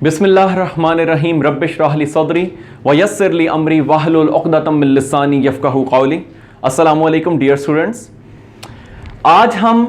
बिस्मिल्लाहिर्रहमानिर्रहीम रब्बिश्रह ली सदरी व यस्सिर ली अमरी वहलुल उक़दतम मिन लिसानी यफ़क़हू क़ौली। अस्सलामु अलैकुम डियर स्टूडेंट्स, आज हम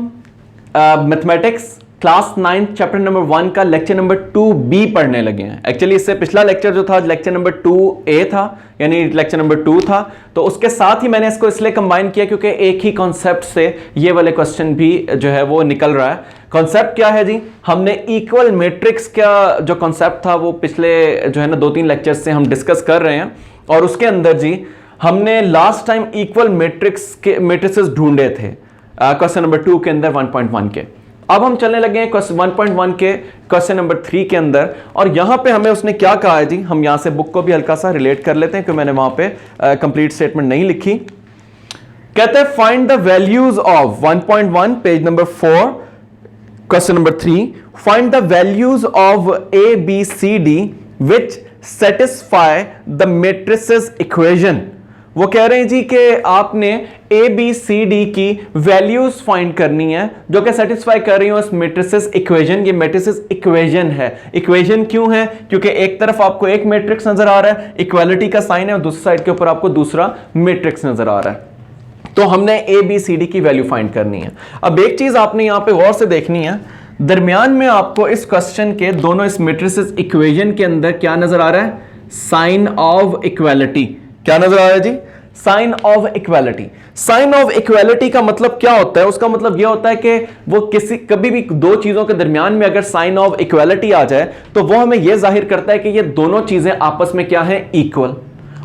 मैथमेटिक्स क्लास 9 चैप्टर नंबर 1 का लेक्चर नंबर 2B पढ़ने लगे हैं। एक्चुअली इससे पिछला लेक्चर जो था लेक्चर नंबर 2A था, यानी लेक्चर नंबर 2 था, तो उसके साथ ही मैंने इसको इसलिए कंबाइन किया क्योंकि एक ही कॉन्सेप्ट से ये वाले क्वेश्चन भी जो है वो निकल रहा है। कॉन्सेप्ट क्या है जी? हमने इक्वल मैट्रिक्स का जो कॉन्सेप्ट था वो पिछले जो है ना 2-3 लेक्चर से हम डिस्कस कर रहे हैं, और उसके अंदर जी हमने लास्ट टाइम इक्वल मैट्रिक्स के मैट्रिसेस ढूंढे थे क्वेश्चन नंबर 2 के अंदर 1.1 के। अब हम चलने लगे हैं क्वेश्चन 1.1 के क्वेश्चन नंबर 3 के अंदर, और यहां पे हमें उसने क्या कहा है जी, हम यहां से बुक को भी हल्का सा रिलेट कर लेते हैं क्योंकि मैंने वहां पे कंप्लीट स्टेटमेंट नहीं लिखी। कहते हैं find the values of 1.1 page number 4 question number 3, find the values of A B C D which satisfy the matrices equation. वो कह रहे हैं जी कि आपने ए बी सी डी की वैल्यूज फाइंड करनी है जो कि सेटिस्फाई कर रही हो इस मैट्रिसेस इक्वेशन। ये मैट्रिसेस इक्वेशन है। इक्वेशन क्यों है? क्योंकि एक तरफ आपको एक मैट्रिक्स नजर आ रहा है, इक्वालिटी का साइन है, और दूसरी साइड के ऊपर आपको दूसरा मैट्रिक्स नजर आ रहा है। तो हमने ए बी सी डी की वैल्यू फाइंड करनी है। अब एक चीज आपने यहां पे गौर से देखनी है, दरमियान में आपको इस क्वेश्चन के दोनों इस मैट्रिसेस इक्वेशन के अंदर क्या नजर आ रहा है? Sign of equality. क्या नजर आ रहा है जी? Sign of equality. Sign of equality का मतलब क्या होता है? उसका मतलब यह होता है कि वो कभी भी दो चीजों के दरमियान में अगर साइन ऑफ इक्वालिटी आ जाए तो वो हमें यह जाहिर करता है कि ये दोनों चीजें आपस में क्या है? इक्वल।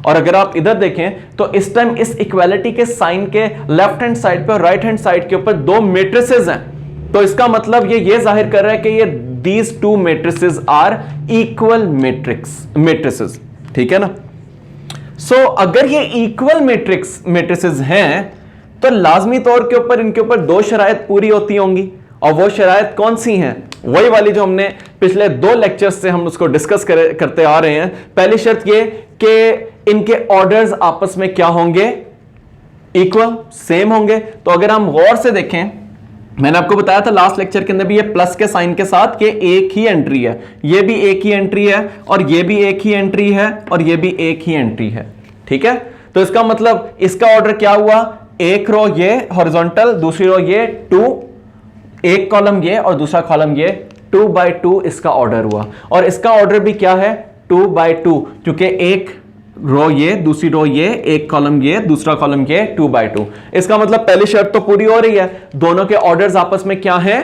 और अगर आप इधर देखें तो इस टाइम इस इक्वालिटी के साइन के लेफ्ट हैंड साइड पे और राइट हैंड साइड के ऊपर दो मैट्रिसेस हैं, तो इसका मतलब ये जाहिर कर रहा है कि ये these two matrices are equal matrices. ठीक है ना? सो अगर ये इक्वल मैट्रिसेस हैं तो लाजमी तौर के ऊपर इनके ऊपर दो शराइत पूरी होती होंगी, और वो शराइत कौन सी हैं? वही वाली जो हमने पिछले 2 लेक्चर्स से हम उसको डिस्कस करते आ रहे हैं। पहली शर्त ये कि इनके ऑर्डर्स आपस में क्या होंगे? इक्वल, सेम होंगे। तो अगर हम गौर से देखें, मैंने आपको बताया था लास्ट लेक्चर के अंदर भी ये प्लस के साइन के साथ कि एक ही एंट्री है, ये भी एक ही एंट्री है, और ये भी एक ही एंट्री है, और ये भी एक ही एंट्री है। ठीक है? तो इसका मतलब इसका ऑर्डर क्या हुआ? एक रो ये हॉरिजॉन्टल, दूसरी रो ये 2, एक कॉलम ये और दूसरा कॉलम ये, 2 by 2 इसका ऑर्डर हुआ। और इसका ऑर्डर भी क्या है? 2 by 2, क्योंकि एक रो ये, दूसरी रो ये, एक कॉलम ये, दूसरा कॉलम ये, 2 by 2। इसका मतलब पहली शर्त तो पूरी हो रही है, दोनों के ऑर्डर्स आपस में क्या है?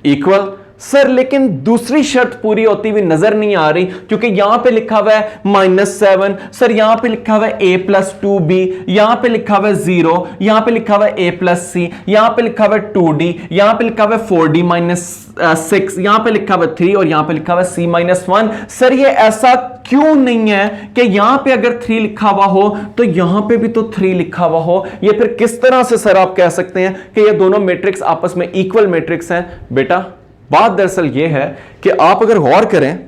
इक्वल। सर लेकिन दूसरी शर्त पूरी होती हुई नजर नहीं आ रही, क्योंकि यहां पे लिखा हुआ है -7, सर यहां पे लिखा हुआ है a+2b, यहां पे लिखा हुआ है 0, यहां पे लिखा हुआ है a+c, यहां पे लिखा हुआ है 2d, यहां पे लिखा हुआ है 4d-6, यहां पे लिखा हुआ है 3, और यहां पे लिखा हुआ है c-1। सर ये ऐसा क्यों नहीं है कि यहां पे अगर 3 लिखा हुआ हो तो यहां पे भी तो 3 लिखा हुआ हो? ये फिर किस तरह से सर आप कह सकते हैं कि ये दोनों मैट्रिक्स आपस में इक्वल मैट्रिक्स हैं? बेटा बात दरअसल ये है कि आप अगर गौर करें,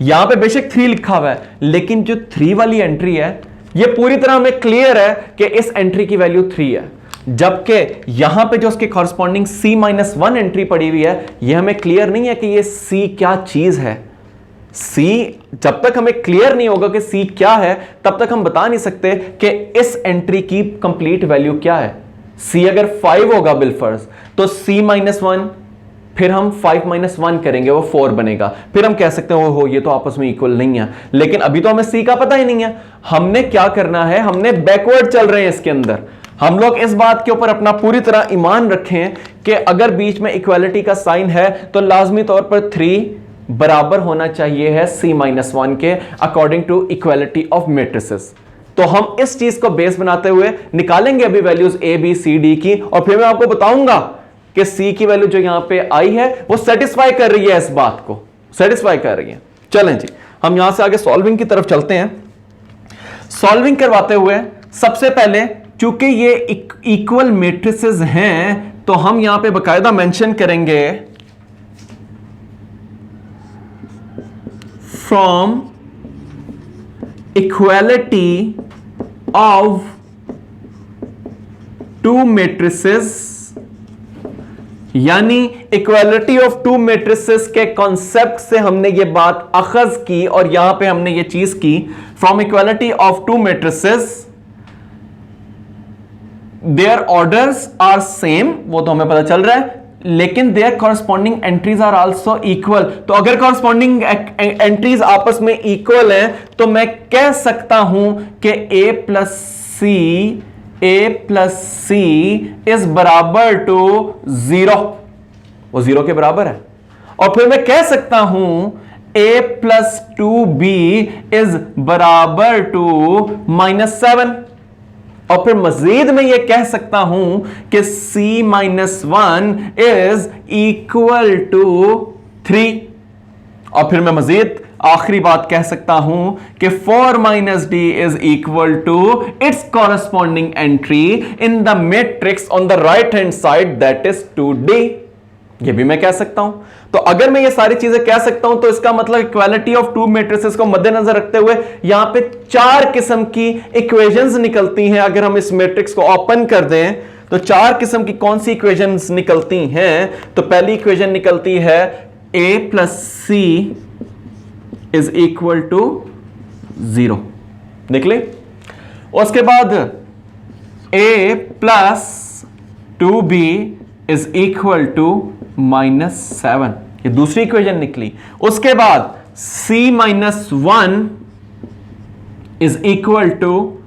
यहां पे बेशक 3 लिखा हुआ है, लेकिन जो 3 वाली एंट्री है ये पूरी तरह हमें क्लियर है कि इस एंट्री की वैल्यू 3 है, जबकि यहां पे जो उसके कॉरस्पॉन्डिंग c-1 एंट्री पड़ी हुई है, ये हमें क्लियर नहीं है कि ये c क्या चीज है। c जब तक हमें क्लियर नहीं होगा कि c क्या है, तब तक हम बता नहीं सकते कि इस एंट्री की कंप्लीट वैल्यू क्या है। c अगर 5 होगा बिलफर्ज, तो c-1, फिर हम 5-1 करेंगे, वो 4 बनेगा, फिर हम कह सकते हैं ये तो आपस में इक्वल नहीं है। लेकिन अभी तो हमें c का पता ही नहीं है। हमने क्या करना है? हमने बैकवर्ड चल रहे हैं इसके अंदर। हम लोग इस बात के ऊपर अपना पूरी तरह ईमान रखें कि अगर बीच में इक्वालिटी का साइन है तो लाजमी तौर पर 3 बराबर होना चाहिए है c-1 के, according to equality of matrices. तो हम इस चीज को बेस बनाते हुए निकालेंगे अभी values A B C D की, और फिर मैं आपको बताऊंगा कि c की वैल्यू जो यहां पे आई है वो सेटिस्फाई कर रही है, इस बात को सेटिस्फाई कर रही है। चलें जी, हम यहां से आगे सॉल्विंग की तरफ चलते हैं। सॉल्विंग करवाते हुए सबसे पहले, चूंकि ये इक्वल मैट्रिसेस हैं, तो हम यहां पे बकायदा मेंशन करेंगे from equality of two matrices यानी इक्वालिटी ऑफ टू मैट्रिसेस के कॉन्सेप्ट से हमने ये बात अखज की और यहां पे हमने ये चीज की, from equality of two matrices their orders are same, वो तो हमें पता चल रहा है, लेकिन their corresponding entries are also equal. तो अगर कॉरस्पॉन्डिंग एंट्रीज आपस में इक्वल हैं तो मैं कह सकता हूं कि a प्लस सी इज बराबर टू 0, वो 0 के बराबर है। और फिर मैं कह सकता हूं a प्लस 2b इज बराबर टू -7। और फिर मजीद मैं ये कह सकता हूं कि c-1 इज इक्वल टू 3। और फिर मैं मजीद आखिरी बात कह सकता हूं कि 4 - d is equal to its corresponding entry in the matrix on the right hand side, that is 2d। ये भी मैं कह सकता हूं। तो अगर मैं ये सारी चीजें कह सकता हूं तो इसका मतलब इक्वालिटी ऑफ टू मैट्रिसेस को मद्देनजर रखते हुए यहां पे 4 किस्म की इक्वेशंस निकलती हैं। अगर हम इस मैट्रिक्स को ओपन कर दें तो 4 किस्म की कौन सी इक्वेशंस निकलती हैं? तो पहली इक्वेशन निकलती है a plus C is equal to 0, निकले। उसके बाद a plus 2b is equal to -7, ये दूसरी इक्वेशन निकली। उसके बाद c-1 इज इक्वल टू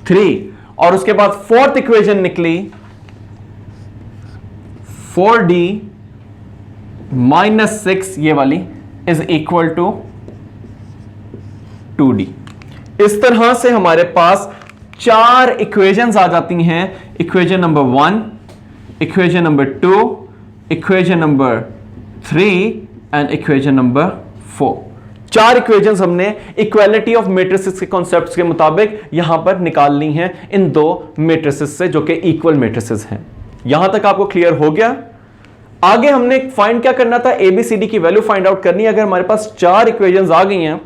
3, और उसके बाद फोर्थ इक्वेशन निकली 4d -6, ये वाली, इज इक्वल टू 2d। इस तरह से हमारे पास 4 इक्वेशंस आ जाती हैं। Equation number 1, equation number 2, equation number 3 and equation number 4। 4 equations हमने इक्वालिटी ऑफ मैट्रिसेस के कॉन्सेप्ट्स के मुताबिक यहां पर निकालनी है इन 2 मैट्रिसेस से जो कि इक्वल मैट्रिसेस हैं। यहां तक आपको क्लियर हो गया? आगे हमने फाइंड क्या करना था? एबीसीडी की वैल्यू फाइंड आउट करनी है। अगर हमारे पास 4 इक्वेशंस आ गई हैं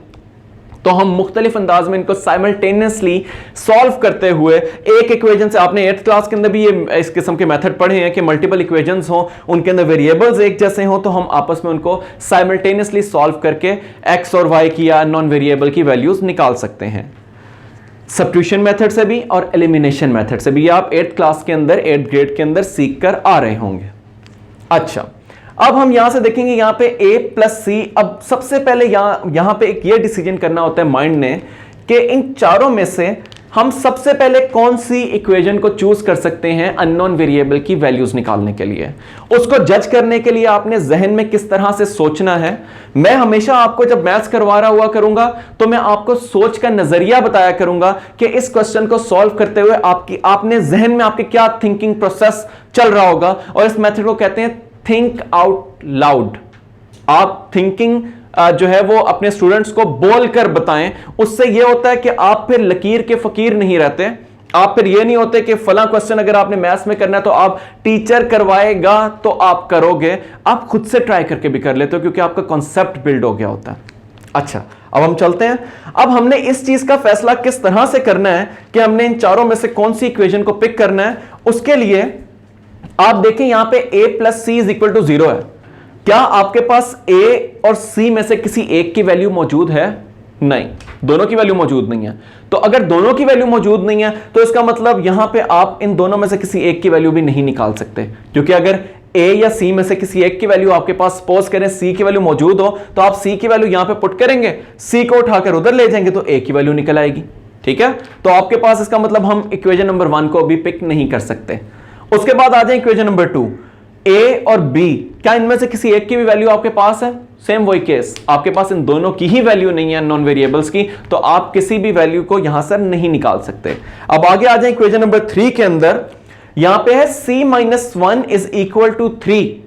तो हम मुख्तलिफ अंदाज में इनको साइमल्टेनियसली सॉल्व करते हुए एक इक्वेशन से, आपने 8th क्लास के अंदर भी ये इस किस्म के मेथड पढ़े हैं कि मल्टीपल इक्वेशंस हों, उनके अंदर वेरिएबल्स एक जैसे हों, तो हम आपस में उनको साइमल्टेनियसली सॉल्व करके एक्स और वाई की या नॉन वेरिएबल की वैल्यूज निकाल सकते हैं। सब्स्टिट्यूशन मेथड से भी और एलिमिनेशन मेथड से भी आप 8th क्लास के अंदर, 8th ग्रेड के अंदर सीख कर आ रहे होंगे। अच्छा, अब हम यहां से देखेंगे यहां पे a प्लस सी। अब सबसे पहले यहां पे एक ये डिसीजन करना होता है माइंड ने कि इन चारों में से हम सबसे पहले कौन सी इक्वेशन को चूज कर सकते हैं अननोन वेरिएबल की वैल्यूज निकालने के लिए। उसको जज करने के लिए आपने जहन में किस तरह से सोचना है। मैं हमेशा आपको जब मैथ्स करवा रहा हुआ करूंगा तो मैं आपको सोच का नजरिया बताया करूंगा कि इस क्वेश्चन को सॉल्व करते हुए आपने जहन में आपके क्या थिंकिंग प्रोसेस चल रहा होगा, और इस मेथड को कहते हैं थिंक आउट लाउड। आप थिंकिंग जो है वो अपने स्टूडेंट्स को बोलकर बताएं। उससे ये होता है कि आप फिर लकीर के फकीर नहीं रहते। आप फिर ये नहीं होते कि फला क्वेश्चन अगर आपने मैथ्स में करना है तो आप टीचर करवाएगा तो आप करोगे, आप खुद से ट्राई करके भी कर लेते हो क्योंकि आपका कॉन्सेप्ट बिल्ड हो गया होता है। अच्छा, अब हम चलते हैं। अब हमने इस चीज का फैसला किस तरह से करना है कि हमने इन चारों में से कौन सी इक्वेशन को पिक करना है। उसके लिए आप देखें यहां पे a plus C is equal to 0 है। क्या आपके पास a और c में से किसी एक की वैल्यू मौजूद है? नहीं, दोनों की वैल्यू मौजूद नहीं है। तो अगर दोनों की वैल्यू मौजूद नहीं है तो इसका मतलब यहां पे आप इन दोनों में से किसी एक की वैल्यू भी नहीं निकाल सकते, क्योंकि अगर a या c में से किसी एक की वैल्यू आपके पास, सपोज करें c की वैल्यू मौजूद हो, तो आप c की वैल्यू यहां पे पुट करेंगे, c को उठाकर उधर ले जाएंगे तो a की वैल्यू निकल आएगी। ठीक है, तो आपके पास इसका मतलब हम इक्वेशन नंबर 1 को अभी पिक नहीं कर सकते। उसके बाद आ जाए इक्वेशन नंबर 2, a और b, क्या इनमें से किसी एक की भी वैल्यू आपके पास है? सेम वही केस, आपके पास इन दोनों की ही वैल्यू नहीं है नॉन वेरिएबल्स की, तो आप किसी भी वैल्यू को यहां से नहीं निकाल सकते। अब आगे आ जाए इक्वेशन नंबर 3 के अंदर, यहां पे है c-1 इज इक्वल टू 3।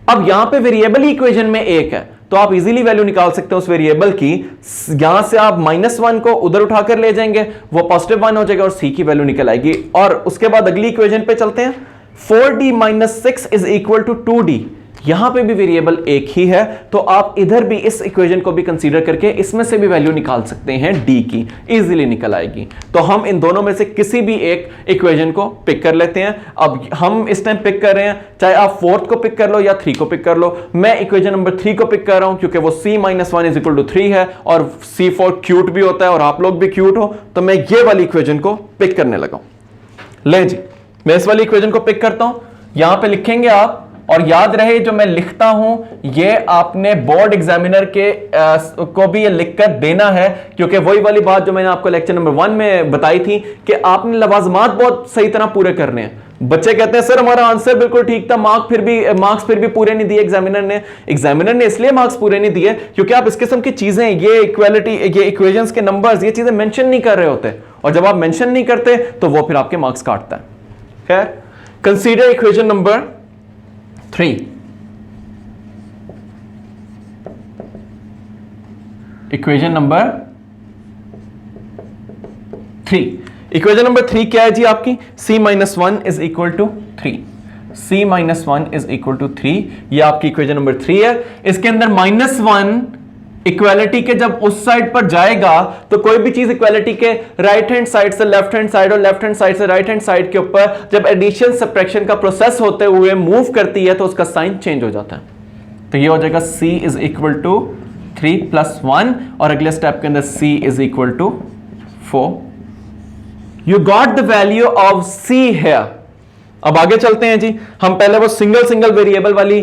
अब यहां पे वेरिएबल ही इक्वेशन में एक है तो आप इजीली वैल्यू निकाल सकते हैं उस वेरिएबल की। यहां से आप -1 को उधर उठाकर ले जाएंगे, वो +1 हो जाएगा और c की वैल्यू निकल आएगी। और उसके बाद अगली इक्वेशन पे चलते हैं, 4d - 6 is equal to 2d। यहां पे भी वेरिएबल एक ही है, तो आप इधर भी इस इक्वेशन को भी कंसीडर करके इसमें से भी वैल्यू निकाल सकते हैं डी की, इजीली निकल आएगी। तो हम इन दोनों में से किसी भी एक इक्वेशन को पिक कर लेते हैं। अब हम इस टाइम पिक कर रहे हैं, चाहे आप 4th को पिक कर लो या 3 को पिक कर लो। मैं इक्वेशन नंबर 3 को पिक कर रहा हूं क्योंकि वो c-1 = 3 है और c4 क्यूट भी होता है और आप लोग भी क्यूट हो, तो मैं ये वाली इक्वेशन को पिक करने लगा। ले जी, मैं इस वाली इक्वेशन को पिक करता हूं, यहां पे लिखेंगे आप, और याद रहे जो मैं लिखता हूं ये आपने बोर्ड एग्जामिनर के को भी ये लिखकर देना है, क्योंकि वही वाली बात जो मैंने आपको लेक्चर नंबर 1 में बताई थी कि आपने लवाजमात बहुत सही तरह पूरे करने हैं। बच्चे कहते हैं सर हमारा आंसर बिल्कुल ठीक था, मार्क्स फिर भी पूरे नहीं दिए एग्जामिनर ने इसलिए मार्क्स पूरे नहीं दिए क्योंकि आप इस किस्म की चीजें, ये इक्वालिटी, ये इक्वेशंस के नंबर्स, ये चीजें मेंशन नहीं कर रहे होते, और जब आप मेंशन नहीं करते तो वो फिर आपके मार्क्स काटता है। खैर, consider equation number 3। Equation number 3, equation number 3 क्या है जी आपकी? c-1 = 3, c-1 = 3, ये आपकी इक्वेशन नंबर 3 है। इसके अंदर -1 इक्वालिटी के जब उस साइड पर जाएगा तो कोई भी चीज इक्वालिटी के राइट हैंड साइड से लेफ्ट हैंड साइड और लेफ्ट हैंड साइड से राइट हैंड साइड के ऊपर जब एडिशन सब्ट्रैक्शन का प्रोसेस होते हुए मूव करती है तो उसका साइन चेंज हो जाता है। तो ये हो जाएगा c = 3 + 1 और अगले स्टेप के अंदर c = 4। You got the value of c here. अब आगे चलते हैं जी, हम पहले वो सिंगल वेरिएबल वाली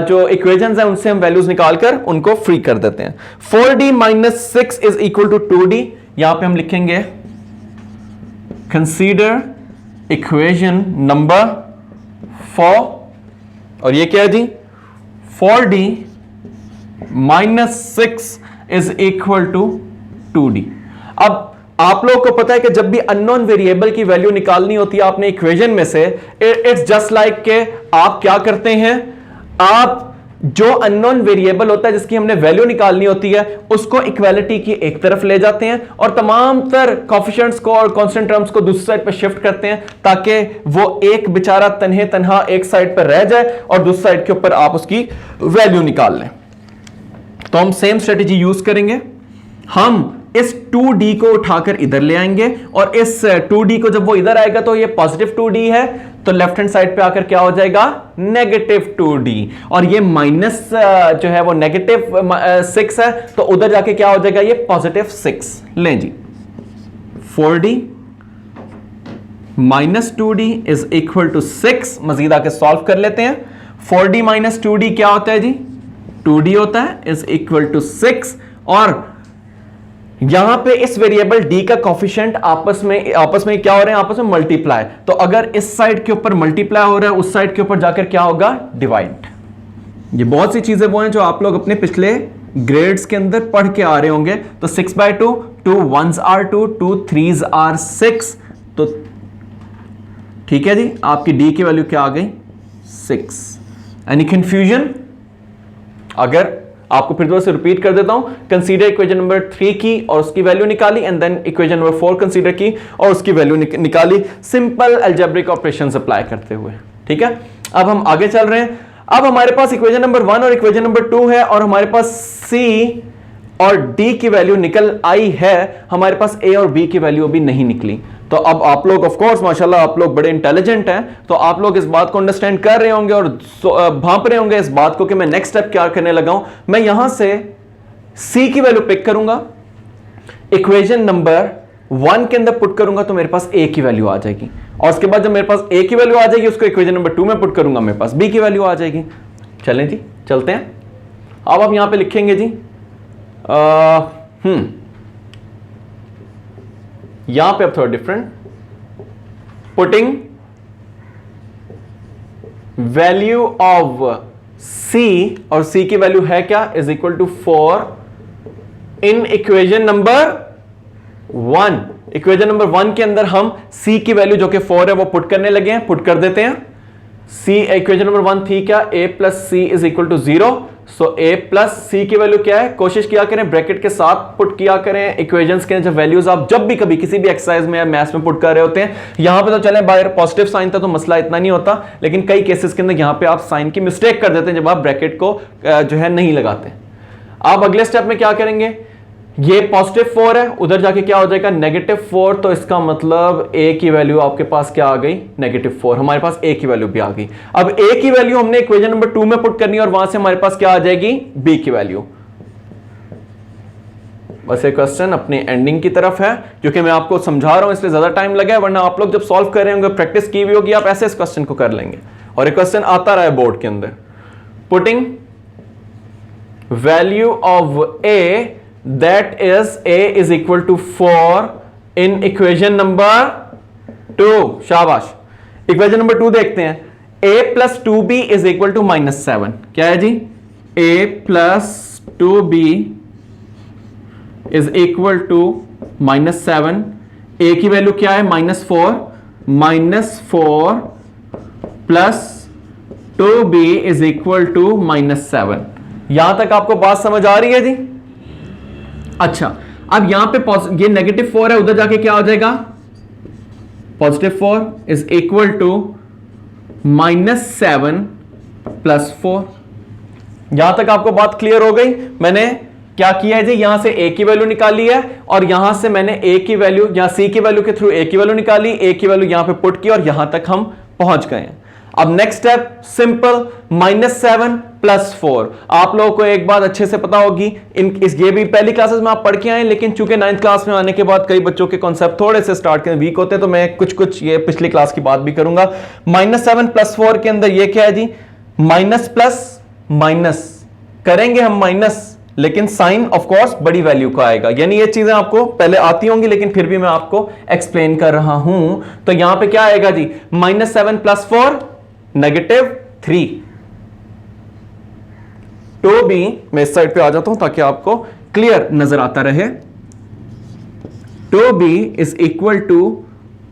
जो इक्वेशंस हैं उनसे हम वैल्यूज निकालकर उनको फ्री कर देते हैं। 4d - 6 = 2d। यहां पे हम लिखेंगे कंसीडर इक्वेशन नंबर 4, और ये क्या है जी? 4d - 6 = 2d। अब आप लोगों को पता है कि जब भी अननोन वेरिएबल की वैल्यू निकालनी होती है आपने इक्वेशन में से, इट्स जस्ट लाइक के आप क्या करते हैं, आप जो अननोन वेरिएबल होता है जिसकी हमने वैल्यू निकालनी होती है उसको इक्वालिटी की एक तरफ ले जाते हैं और तमाम तर कोफिशिएंट्स को और कांस्टेंट टर्म्स को दूसरी साइड पर शिफ्ट करते हैं ताकि वो एक बेचारा तन्हा एक साइड पर रह जाए और दूसरी साइड के ऊपर आप उसकी वैल्यू निकाल लें। तो हम सेम स्ट्रेटेजी यूज करेंगे। हम इस 2d को उठाकर इधर ले आएंगे और इस 2d को जब वो इधर आएगा तो ये पॉजिटिव 2d है, तो लेफ्ट हैंड साइड पे आकर क्या हो जाएगा? Negative 2d। और ये माइनस जो है वो नेगेटिव 6 है, तो उधर जाके क्या हो जाएगा? ये पॉजिटिव 6। लें जी, 4d - 2d = 6। मजीद आके सॉल्व कर लेते हैं। 4d - 2d क्या होता है जी? 2d होता है, = 6। और यहां पे इस वेरिएबल d का कोफिशिएंट आपस में क्या हो रहे हैं? आपस में मल्टीप्लाई। तो अगर इस साइड के ऊपर मल्टीप्लाई हो रहा है, उस साइड के ऊपर जाकर क्या होगा? डिवाइड। ये बहुत सी चीजें वो हैं जो आप लोग अपने पिछले ग्रेड्स के अंदर पढ़ के आ रहे होंगे। तो 6/2, 2 1s are 2, 2 3s are 6। तो ठीक है जी, आपकी d की वैल्यू क्या आ गई? 6। Any confusion? अगर आपको फिर दोबारा से रिपीट कर देता हूं, कंसीडर इक्वेशन नंबर 3 की और उसकी वैल्यू निकाली, and then equation number 4 consider की और उसकी वैल्यू निकाली, सिंपल अलजेब्रिक ऑपरेशंस अप्लाई करते हुए। ठीक है, अब हम आगे चल रहे हैं। अब हमारे पास इक्वेशन नंबर 1 और इक्वेशन नंबर 2 है और हमारे पास c और d की वैल्यू निकल आई है, हमारे पास a और b की वैल्यू अभी नहीं निकली। तो अब आप लोग ऑफ कोर्स माशाल्लाह आप लोग बड़े इंटेलिजेंट हैं, तो आप लोग इस बात को अंडरस्टैंड कर रहे होंगे और भांप रहे होंगे इस बात को कि मैं नेक्स्ट स्टेप क्या करने लगा हूं। मैं यहां से c की वैल्यू पिक करूंगा, इक्वेशन नंबर 1 के अंदर पुट करूंगा तो मेरे पास a की वैल्यू आ जाएगी, और उसके बाद जब मेरे पास a की वैल्यू आ जाएगी उसको इक्वेशन नंबर 2 में पुट करूंगा, मेरे पास b की वैल्यू आ जाएगी। चलें जी, चलते हैं। अब आप यहां पे लिखेंगे जी यहां पे अब थोड़ा different, putting value of c, और c की वैल्यू है क्या? = 4 in equation number 1। Equation number 1 के अंदर हम c की वैल्यू जो कि 4 है वो पुट करने लगे हैं, पुट कर देते हैं। c इक्वेशन नंबर 1 थी क्या? a + c = 0, so a plus सी की वैल्यू क्या है, कोशिश किया करें ब्रैकेट के साथ पुट किया करें इक्वेशंस के जब वैल्यूज आप जब भी कभी किसी भी एक्सरसाइज में या मैथ्स में पुट कर रहे होते हैं। यहां पे तो चलें बाहर पॉजिटिव साइन था तो मसला इतना नहीं होता, लेकिन कई केसेस के अंदर यहां पे आप साइन की मिस्टेक कर देते हैं जब आप ब्रैकेट को जो है नहीं लगाते। आप अगले स्टेप में क्या करेंगे, ये पॉजिटिव 4 है, उधर जाके क्या हो जाएगा -4, तो इसका मतलब a की वैल्यू आपके पास क्या आ गई -4, हमारे पास a की वैल्यू भी आ गई। अब a की वैल्यू हमने इक्वेशन नंबर 2 में पुट करनी है और वहां से हमारे पास क्या आ जाएगी b की वैल्यू। बस ये क्वेश्चन अपनी एंडिंग की तरफ है, क्योंकि मैं आपको समझा रहा हूं इसलिए ज्यादा टाइम लगा है, वरना आप लोग जब सॉल्व कर रहे होंगे प्रैक्टिस की हुई होगी आप ऐसे इस क्वेश्चन को कर लेंगे और ये क्वेश्चन आता रहा है बोर्ड के अंदर। Putting value of a that is a is equal to 4 in equation number 2। शाबाश, इक्वेशन नंबर 2 देखते हैं। a plus 2b is equal to -7। क्या है जी, a plus 2b is equal to -7। a की वैल्यू क्या है -4 plus 2b is equal to -7। यहां तक आपको बात समझ आ रही है जी? अच्छा, अब यहां पे ये -4 है, उधर जाके क्या हो जाएगा +4 इज इक्वल टू -7 + 4। यहां तक आपको बात क्लियर हो गई? मैंने क्या किया है जी, यहां से a की वैल्यू निकाली है और यहां से मैंने a की वैल्यू यहां c की वैल्यू के थ्रू a की वैल्यू निकाली, a की वैल्यू यहां पे पुट की और यहां तक हम पहुंच गए हैं। अब नेक्स्ट स्टेप सिंपल, -7 + 4। आप लोगों को एक बात अच्छे से पता होगी, ये भी पहली क्लासेस में आप पढ़ के आए, लेकिन चूंकि 9th क्लास में आने के बाद कई बच्चों के कॉन्सेप्ट थोड़े से स्टार्ट के वीक होते हैं, तो मैं कुछ ये पिछली क्लास की बात भी करूंगा। -7 + 4 के अंदर ये क्या है जी, माइनस प्लस माइनस करेंगे हम माइनस, लेकिन साइन ऑफ कोर्स बड़ी वैल्यू का आएगा। यानी ये चीजें आपको पहले आती होंगी, लेकिन फिर भी मैं आपको एक्सप्लेन कर रहा हूं। तो यहां पे क्या आएगा जी, -7 + 4 -3। 2b मैं इस साइड पे आ जाता हूं ताकि आपको क्लियर नजर आता रहे। 2b is equal to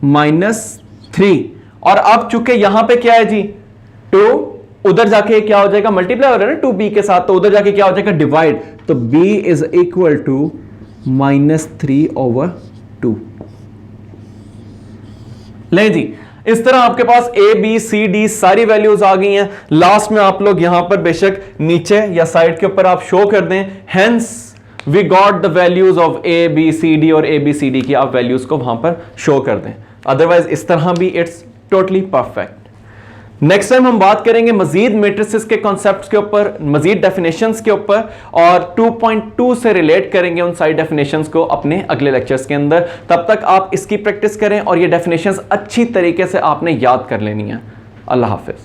-3। और अब चूंकि यहां पे क्या है जी, 2 उधर जाके क्या हो जाएगा, मल्टीप्लाई हो रहा है ना 2b के साथ, तो उधर जाके क्या हो जाएगा डिवाइड, तो b इज इक्वल टू -3/2। ले जी, इस तरह आपके पास a b c d सारी वैल्यूज आ गई हैं। लास्ट में आप लोग यहां पर बेशक नीचे या साइड के ऊपर आप शो कर दें, hence we got the values of a b c d और a b c d की आप वैल्यूज को वहां पर शो कर दें, अदरवाइज इस तरह भी it's totally perfect. Next time हम बात करेंगे मजीद मैट्रिसेस के कॉन्सेप्ट्स के ऊपर, मजीद डेफिनेशंस के ऊपर, और 2.2 से रिलेट करेंगे उन सारी डेफिनेशंस को अपने अगले लेक्चर्स के अंदर। तब तक आप इसकी प्रैक्टिस करें और ये डेफिनेशंस अच्छी तरीके से आपने याद कर लेनी है। अल्लाह हाफिज।